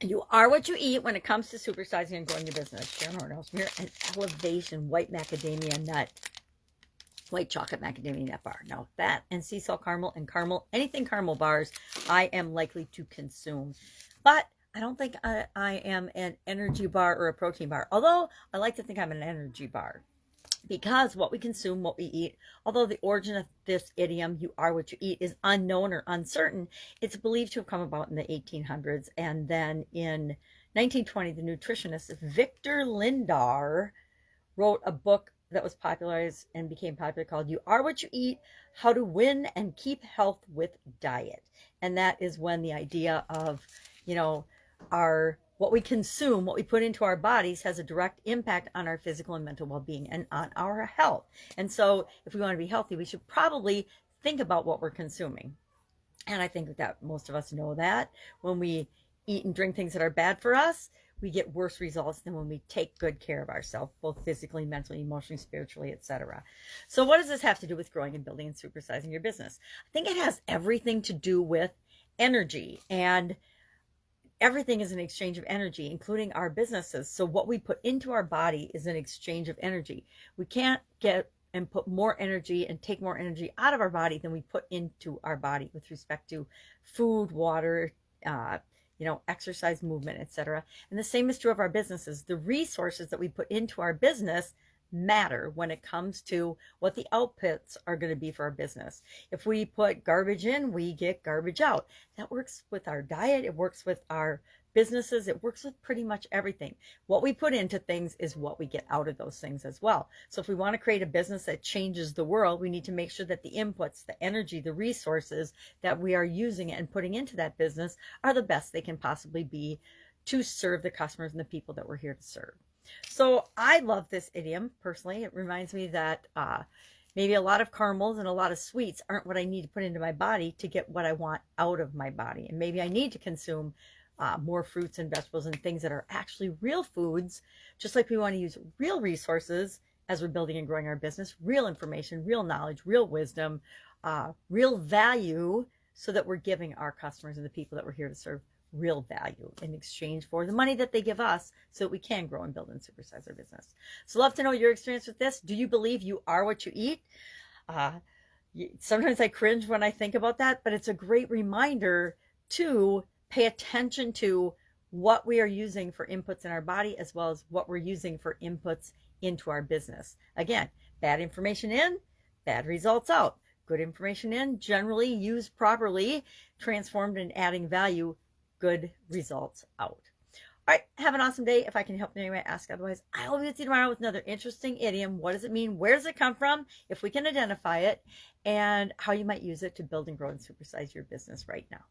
You are what you eat when it comes to supersizing and growing your business. Sharon Horne-Ellstrom here, an elevation white macadamia nut, white chocolate macadamia nut bar. Now that and sea salt caramel and caramel, anything caramel bars, I am likely to consume. But I don't think I am an energy bar or a protein bar, although I like to think I'm an energy bar. Because what we consume, what we eat, although the origin of this idiom, you are what you eat, is unknown or uncertain, it's believed to have come about in the 1800s. And then in 1920, the nutritionist Victor Lindar wrote a book that was popularized and became popular called You Are What You Eat, How to Win and Keep Health with Diet. And that is when the idea of, what we consume, what we put into our bodies has a direct impact on our physical and mental well-being and on our health. And so if we want to be healthy, we should probably think about what we're consuming. And I think that most of us know that when we eat and drink things that are bad for us, we get worse results than when we take good care of ourselves, both physically, mentally, emotionally, spiritually, etc. So what does this have to do with growing and building and supersizing your business? I think it has everything to do with energy, and everything is an exchange of energy, including our businesses. So what we put into our body is an exchange of energy. We can't get and put more energy and take more energy out of our body than we put into our body with respect to food, water, exercise, movement, etc. And the same is true of our businesses. The resources that we put into our business matter when it comes to what the outputs are going to be for our business. If we put garbage in, we get garbage out. That works with our diet. It works with our businesses. It works with pretty much everything. What we put into things is what we get out of those things as well. So if we want to create a business that changes the world, we need to make sure that the inputs, the energy, the resources that we are using and putting into that business are the best they can possibly be to serve the customers and the people that we're here to serve. So I love this idiom personally. It reminds me that maybe a lot of caramels and a lot of sweets aren't what I need to put into my body to get what I want out of my body. And maybe I need to consume more fruits and vegetables and things that are actually real foods, just like we want to use real resources as we're building and growing our business, real information, real knowledge, real wisdom, real value, so that we're giving our customers and the people that we're here to serve real value in exchange for the money that they give us so that we can grow and build and supersize our business. So love to know your experience with this. Do you believe you are what you eat? Sometimes I cringe when I think about that, but it's a great reminder to pay attention to what we are using for inputs in our body, as well as what we're using for inputs into our business. Again, bad information in, bad results out. Good information in, generally used properly, transformed and adding value, good results out. All right, have an awesome day. If I can help in any way, ask. Otherwise, I will be with you tomorrow with another interesting idiom. What does it mean? Where does it come from? If we can identify it, and how you might use it to build and grow and supersize your business right now.